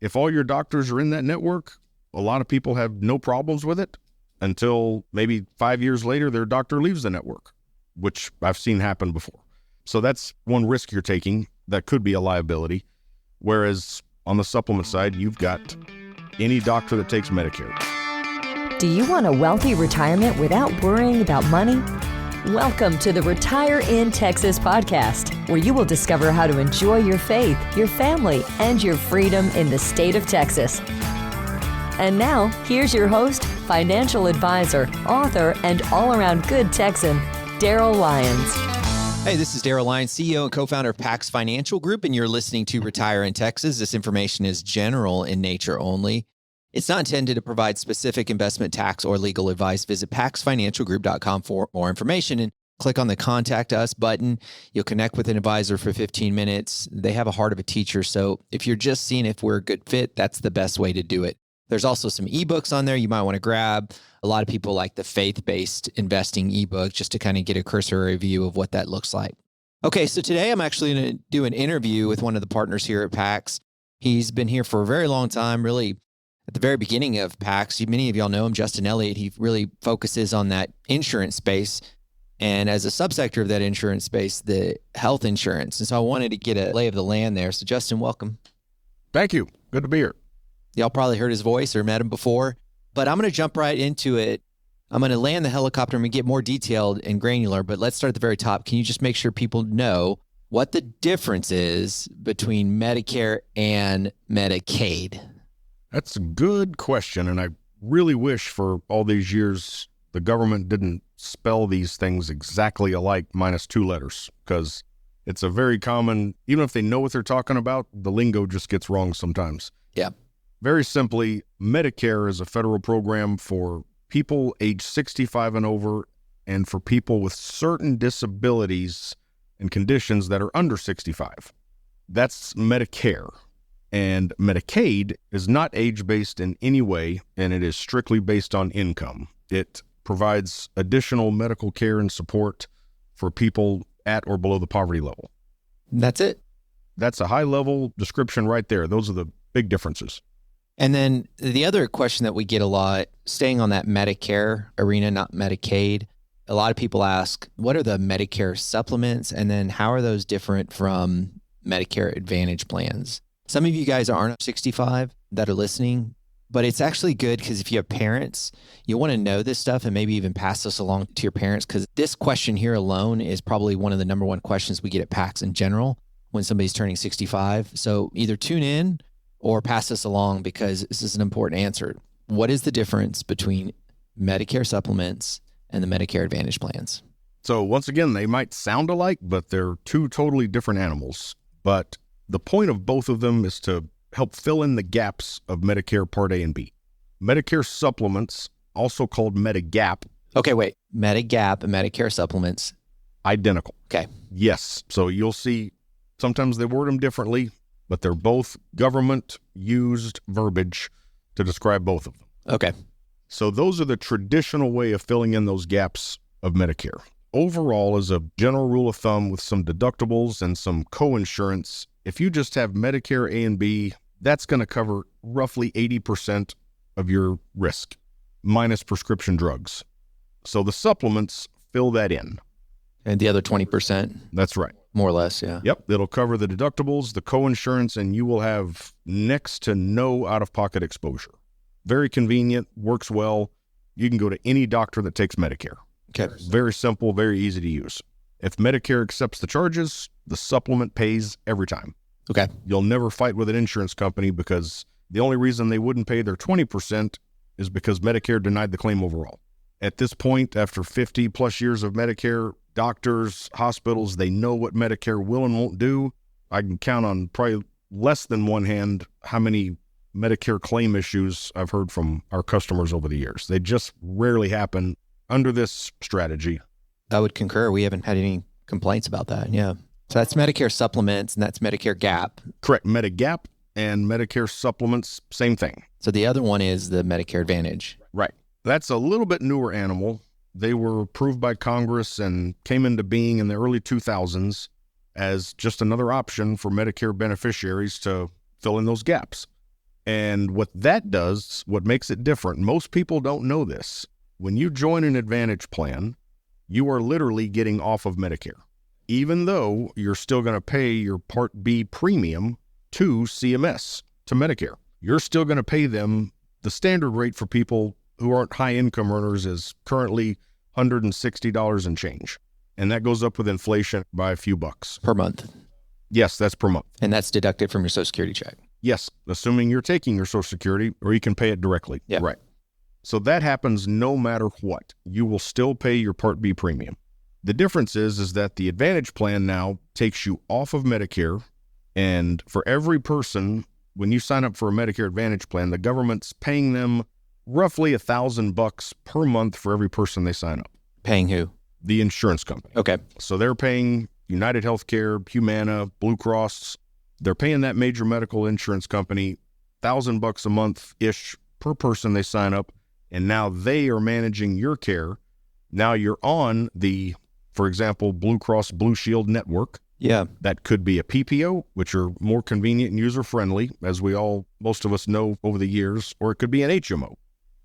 If all your doctors are in that network, a lot of people have no problems with it until maybe 5 years later, their doctor leaves the network, which I've seen happen before. So that's one risk you're taking that could be a liability. Whereas on the supplement side, you've got any doctor that takes Medicare. Do you want a wealthy retirement without worrying about money? Welcome to the Retire in Texas podcast, where you will discover how to enjoy your faith, your family, and your freedom in the state of Texas. And now, here's your host, financial advisor, author, and all-around good Texan, Darryl Lyons. Hey, this is Darryl Lyons, CEO and co-founder of PAX Financial Group, and you're listening to Retire in Texas. This information is general in nature only. It's not intended to provide specific investment, tax, or legal advice. Visit paxfinancialgroup.com for more information and click on the Contact Us button. You'll connect with an advisor for 15 minutes. They have a heart of a teacher, so if you're just seeing if we're a good fit, that's the best way to do it. There's also some ebooks on there you might want to grab. A lot of people like the faith-based investing ebook just to kind of get a cursory view of what that looks like. Okay, so today I'm actually going to do an interview with one of the partners here at PAX. He's been here for a very long time, really at the very beginning of PAX. Many of y'all know him, Justin Elliott. He really focuses on that insurance space. And as a subsector of that insurance space, the health insurance. And so I wanted to get a lay of the land there. So Justin, welcome. Thank you. Good to be here. Y'all probably heard his voice or met him before, but I'm going to jump right into it. I'm going to land the helicopter and get more detailed and granular, but let's start at the very top. Can you just make sure people know what the difference is between Medicare and Medicaid? That's a good question, and I really wish for all these years the government didn't spell these things exactly alike minus two letters, because it's a very common, even if they know what they're talking about, the lingo just gets wrong sometimes. Yeah. Very simply, Medicare is a federal program for people age 65 and over and for people with certain disabilities and conditions that are under 65. That's Medicare. And Medicaid is not age-based in any way, and it is strictly based on income. It provides additional medical care and support for people at or below the poverty level. That's it? That's a high-level description right there. Those are the big differences. And then the other question that we get a lot, staying on that Medicare arena, not Medicaid, a lot of people ask, what are the Medicare supplements? And then how are those different from Medicare Advantage plans? Some of you guys aren't 65 that are listening, but it's actually good because if you have parents, you'll want to know this stuff and maybe even pass this along to your parents, because this question here alone is probably one of the number one questions we get at PAX in general when somebody's turning 65. So either tune in or pass this along because this is an important answer. What is the difference between Medicare supplements and the Medicare Advantage plans? So once again, they might sound alike, but they're two totally different animals. But the point of both of them is to help fill in the gaps of Medicare Part A and B. Medicare supplements, also called Medigap. Okay, wait. Medigap and Medicare supplements. Identical. Okay. Yes. So you'll see sometimes they word them differently, but they're both government-used verbiage to describe both of them. Okay. So those are the traditional way of filling in those gaps of Medicare. Overall, as a general rule of thumb with some deductibles and some co-insurance, if you just have Medicare A and B, that's going to cover roughly 80% of your risk, minus prescription drugs. So the supplements fill that in. And the other 20%? That's right. More or less, yeah. Yep. It'll cover the deductibles, the co-insurance, and you will have next to no out-of-pocket exposure. Very convenient, works well. You can go to any doctor that takes Medicare. Okay. Very simple, very easy to use. If Medicare accepts the charges, the supplement pays every time. Okay. You'll never fight with an insurance company because the only reason they wouldn't pay their 20% is because Medicare denied the claim overall. At this point, after 50 plus years of Medicare, doctors, hospitals, they know what Medicare will and won't do. I can count on probably less than one hand how many Medicare claim issues I've heard from our customers over the years. They just rarely happen under this strategy. I would concur. We haven't had any complaints about that. Yeah. So that's Medicare supplements and that's Medicare Gap. Correct. Medigap and Medicare supplements, same thing. So the other one is the Medicare Advantage. Right. That's a little bit newer animal. They were approved by Congress and came into being in the early 2000s as just another option for Medicare beneficiaries to fill in those gaps. And what that does, what makes it different, most people don't know this. When you join an Advantage plan, you are literally getting off of Medicare, even though you're still going to pay your Part B premium to CMS, to Medicare. You're still going to pay them. The standard rate for people who aren't high income earners is currently $160 and change. And that goes up with inflation by a few bucks. Per month. Yes, that's per month. And that's deducted from your Social Security check. Yes, assuming you're taking your Social Security, or you can pay it directly. Yeah. Right. So that happens no matter what. You will still pay your Part B premium. The difference is that the Advantage plan now takes you off of Medicare, and for every person, when you sign up for a Medicare Advantage plan, the government's paying them roughly $1,000 per month for every person they sign up. Paying who? The insurance company. Okay. So they're paying United Healthcare, Humana, Blue Cross. They're paying that major medical insurance company $1,000 a month-ish per person they sign up, and now they are managing your care. Now you're on the, for example, Blue Cross Blue Shield network. Yeah. That could be a PPO, which are more convenient and user-friendly, as most of us know over the years, or it could be an HMO,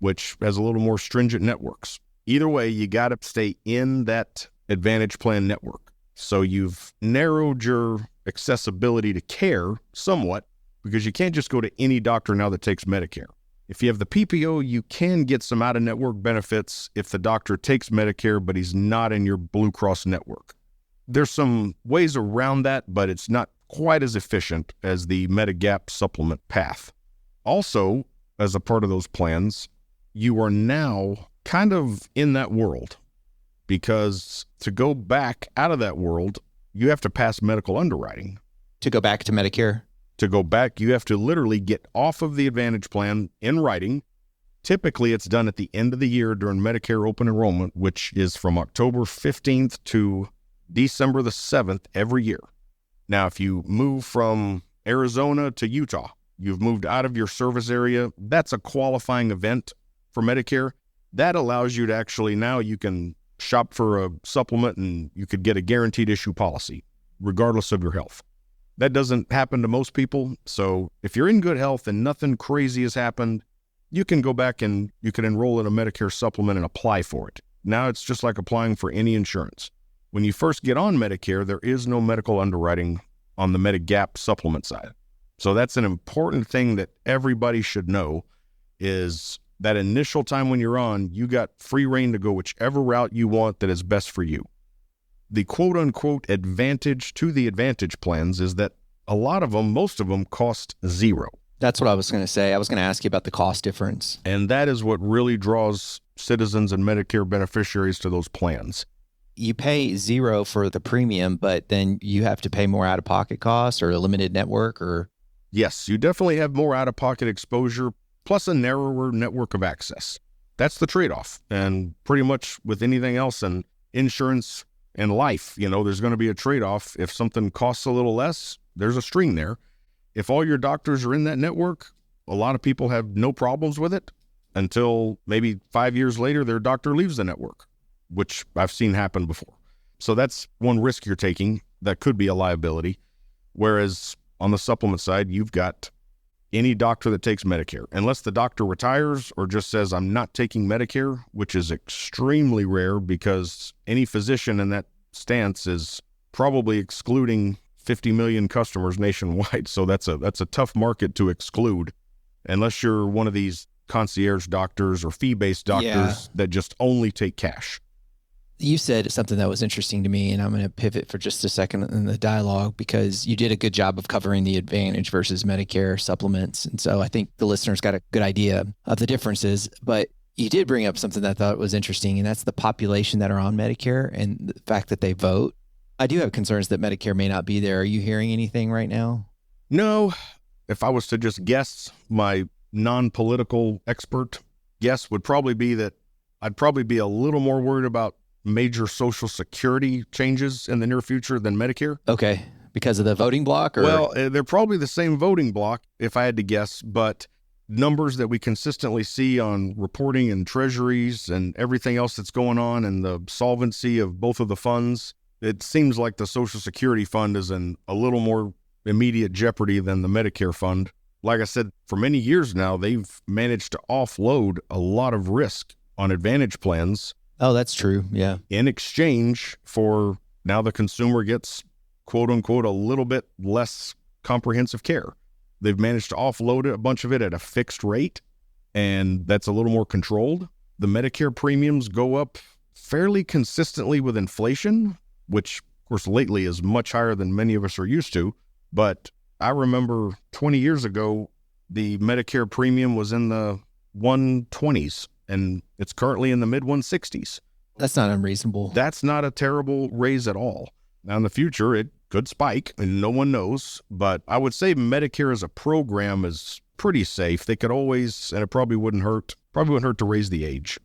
which has a little more stringent networks. Either way, you got to stay in that Advantage plan network. So you've narrowed your accessibility to care somewhat, because you can't just go to any doctor now that takes Medicare. If you have the PPO, you can get some out-of-network benefits if the doctor takes Medicare, but he's not in your Blue Cross network. There's some ways around that, but it's not quite as efficient as the Medigap supplement path. Also, as a part of those plans, you are now kind of in that world, because to go back out of that world, you have to pass medical underwriting. To go back to Medicare? To go back, you have to literally get off of the Advantage plan in writing. Typically, it's done at the end of the year during Medicare open enrollment, which is from October 15th to December the 7th every year. Now, if you move from Arizona to Utah, you've moved out of your service area, that's a qualifying event for Medicare. That allows you to actually, now you can shop for a supplement and you could get a guaranteed issue policy, regardless of your health. That doesn't happen to most people. So if you're in good health and nothing crazy has happened, you can go back and you can enroll in a Medicare supplement and apply for it. Now it's just like applying for any insurance. When you first get on Medicare, there is no medical underwriting on the Medigap supplement side. So that's an important thing that everybody should know, is that initial time when you're on, you got free reign to go whichever route you want that is best for you. The quote-unquote advantage to the Advantage plans is that a lot of them, most of them, cost zero. That's what I was going to say. I was going to ask you about the cost difference. And that is what really draws citizens and Medicare beneficiaries to those plans. You pay zero for the premium, but then you have to pay more out-of-pocket costs or a limited network, or? Yes, you definitely have more out-of-pocket exposure, plus a narrower network of access. That's the trade-off. And pretty much with anything else in insurance and life, there's going to be a trade-off. If something costs a little less, there's a string there. If all your doctors are in that network, a lot of people have no problems with it until maybe 5 years later, their doctor leaves the network, which I've seen happen before. So that's one risk you're taking that could be a liability. Whereas on the supplement side, you've got any doctor that takes Medicare, unless the doctor retires or just says, I'm not taking Medicare, which is extremely rare because any physician in that stance is probably excluding 50 million customers nationwide. So that's a tough market to exclude, unless you're one of these concierge doctors or fee-based doctors that just only take cash. You said something that was interesting to me, and I'm going to pivot for just a second in the dialogue, because you did a good job of covering the Advantage versus Medicare supplements. And so I think the listeners got a good idea of the differences, but you did bring up something that I thought was interesting, and that's the population that are on Medicare and the fact that they vote. I do have concerns that Medicare may not be there. Are you hearing anything right now? No. If I was to just guess, my non-political expert guess would probably be that I'd probably be a little more worried about major Social Security changes in the near future than Medicare. Okay. Because of the voting block? Or? Well, they're probably the same voting block, if I had to guess, but numbers that we consistently see on reporting and treasuries and everything else that's going on and the solvency of both of the funds, it seems like the Social Security fund is in a little more immediate jeopardy than the Medicare fund. like I said, for many years now, they've managed to offload a lot of risk on Advantage plans. Oh, that's true. Yeah. In exchange for now the consumer gets, quote unquote, a little bit less comprehensive care. They've managed to offload a bunch of it at a fixed rate, and that's a little more controlled. The Medicare premiums go up fairly consistently with inflation, which, of course, lately is much higher than many of us are used to. But I remember 20 years ago, the Medicare premium was in the 120s, and it's currently in the mid 160s. That's not unreasonable. That's not a terrible raise at all. Now, in the future, it could spike, and no one knows. But I would say Medicare as a program is pretty safe. They could always, and it probably wouldn't hurt to raise the age.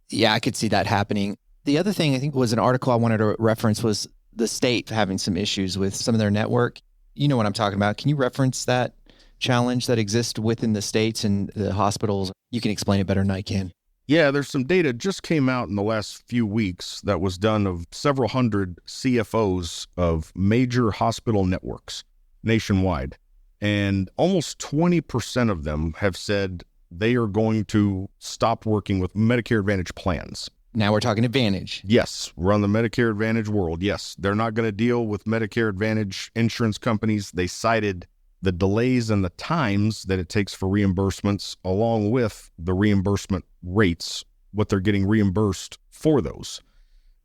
Yeah, I could see that happening. The other thing I think was an article I wanted to reference was the state having some issues with some of their network. You know what I'm talking about. Can you reference that challenge that exists within the states and the hospitals? You can explain it better than I can. Yeah, there's some data just came out in the last few weeks that was done of several hundred CFOs of major hospital networks nationwide. And almost 20% of them have said they are going to stop working with Medicare Advantage plans. Now we're talking Advantage. Yes, we're on the Medicare Advantage world. Yes, they're not going to deal with Medicare Advantage insurance companies. They cited the delays and the times that it takes for reimbursements, along with the reimbursement rates, what they're getting reimbursed for those.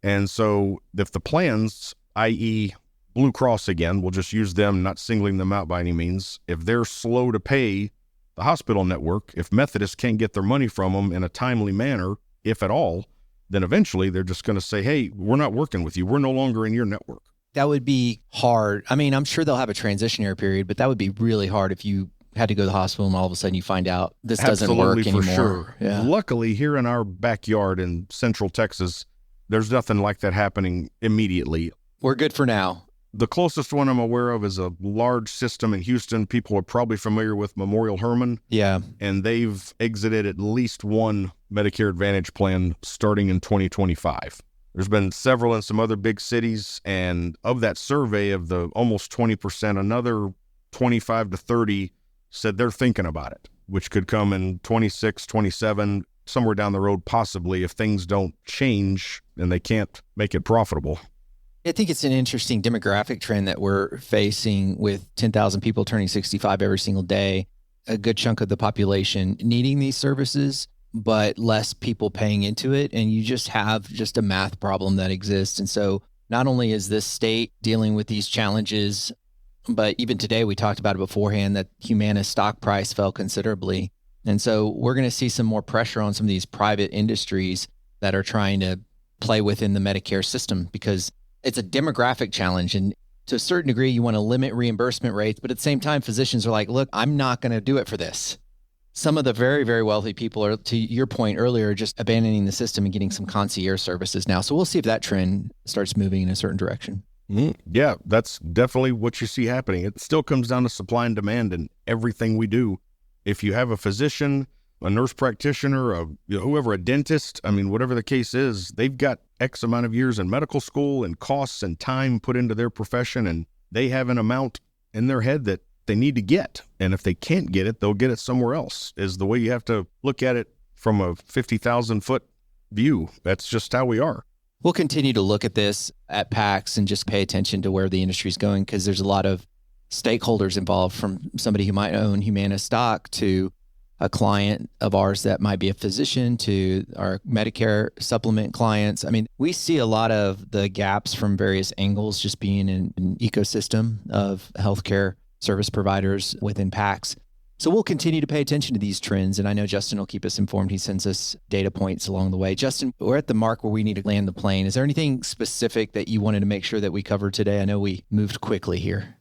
And so if the plans, i.e. Blue Cross again, we'll just use them, not singling them out by any means, if they're slow to pay the hospital network, if Methodists can't get their money from them in a timely manner, if at all, then eventually they're just going to say, hey, we're not working with you. We're no longer in your network. That would be hard. I mean, I'm sure they'll have a transitionary period, but that would be really hard if you had to go to the hospital and all of a sudden you find out this doesn't work anymore. For sure. Yeah. Luckily, here in our backyard in Central Texas, there's nothing like that happening immediately. We're good for now. The closest one I'm aware of is a large system in Houston. People are probably familiar with Memorial Hermann. Yeah. And they've exited at least one Medicare Advantage plan starting in 2025. There's been several in some other big cities, and of that survey of the almost 20%, another 25 to 30 said they're thinking about it, which could come in 26, 27, somewhere down the road possibly if things don't change and they can't make it profitable. I think it's an interesting demographic trend that we're facing with 10,000 people turning 65 every single day, a good chunk of the population needing these services, but less people paying into it. And you just have a math problem that exists. And so not only is this state dealing with these challenges, but even today we talked about it beforehand that Humana's stock price fell considerably. And so we're going to see some more pressure on some of these private industries that are trying to play within the Medicare system because it's a demographic challenge. And to a certain degree, you want to limit reimbursement rates. But at the same time, physicians are like, look, I'm not going to do it for this. Some of the very, very wealthy people are, to your point earlier, just abandoning the system and getting some concierge services now. So we'll see if that trend starts moving in a certain direction. Yeah, that's definitely what you see happening. It still comes down to supply and demand in everything we do. If you have a physician, a nurse practitioner, whoever, a dentist, I mean, whatever the case is, they've got X amount of years in medical school and costs and time put into their profession, and they have an amount in their head that they need to get. And if they can't get it, they'll get it somewhere else, is the way you have to look at it from a 50,000-foot view. That's just how we are. We'll continue to look at this at PAX and just pay attention to where the industry is going because there's a lot of stakeholders involved, from somebody who might own Humana stock to a client of ours that might be a physician to our Medicare supplement clients. I mean, we see a lot of the gaps from various angles, just being in an ecosystem of healthcare service providers within PAX. So we'll continue to pay attention to these trends. And I know Justin will keep us informed. He sends us data points along the way. Justin, we're at the mark where we need to land the plane. Is there anything specific that you wanted to make sure that we covered today? I know we moved quickly here.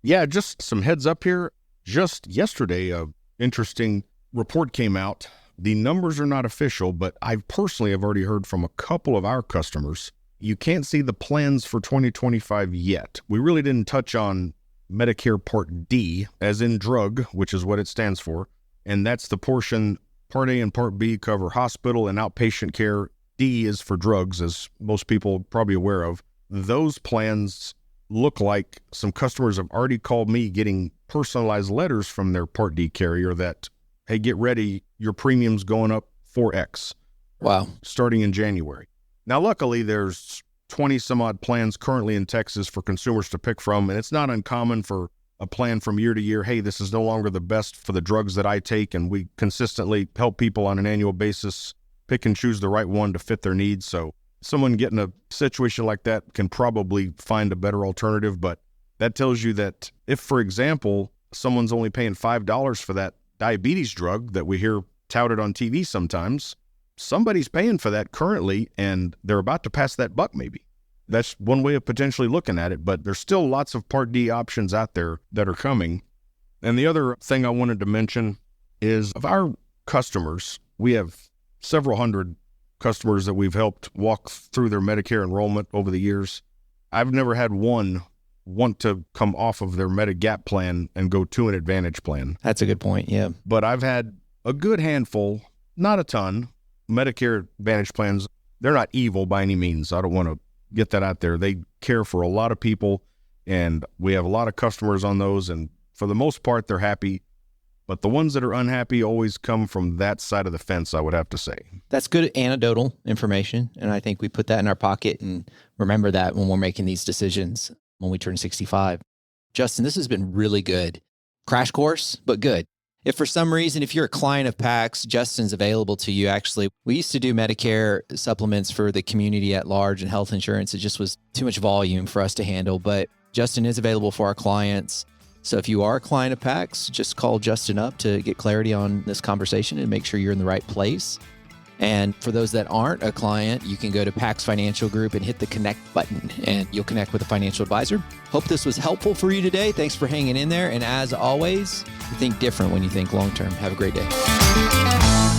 Yeah, just some heads up here. Just yesterday, a interesting report came out. The numbers are not official, but I personally have already heard from a couple of our customers. You can't see the plans for 2025 yet. We really didn't touch on Medicare Part D, as in drug, which is what it stands for. And that's the portion. Part A and Part B cover hospital and outpatient care. D is for drugs, as most people are probably aware of. Those plans look like some customers have already called me getting personalized letters from their Part D carrier that, hey, get ready, your premium's going up 4X. Wow. Starting in January. Now, luckily, there's 20 some odd plans currently in Texas for consumers to pick from, and it's not uncommon for a plan from year to year. Hey, this is no longer the best for the drugs that I take, and we consistently help people on an annual basis pick and choose the right one to fit their needs. So someone getting a situation like that can probably find a better alternative, but that tells you that if, for example, someone's only paying $5 for that diabetes drug that we hear touted on TV sometimes, somebody's paying for that currently, and they're about to pass that buck maybe. That's one way of potentially looking at it, but there's still lots of Part D options out there that are coming. And the other thing I wanted to mention is of our customers, we have several hundred customers that we've helped walk through their Medicare enrollment over the years. I've never had one want to come off of their Medigap plan and go to an Advantage plan. That's a good point, yeah. But I've had a good handful, not a ton, Medicare Advantage plans. They're not evil by any means. I don't want to get that out there. They care for a lot of people, and we have a lot of customers on those, and for the most part, they're happy. But the ones that are unhappy always come from that side of the fence, I would have to say. That's good anecdotal information, and I think we put that in our pocket and remember that when we're making these decisions when we turn 65. Justin, this has been really good. Crash course, but good. If for some reason, if you're a client of PAX, Justin's available to you. Actually, we used to do Medicare supplements for the community at large and health insurance. It just was too much volume for us to handle, but Justin is available for our clients. So if you are a client of PAX, just call Justin up to get clarity on this conversation and make sure you're in the right place. And for those that aren't a client, you can go to PAX Financial Group and hit the connect button, and you'll connect with a financial advisor. Hope this was helpful for you today. Thanks for hanging in there. And as always, think different when you think long-term. Have a great day.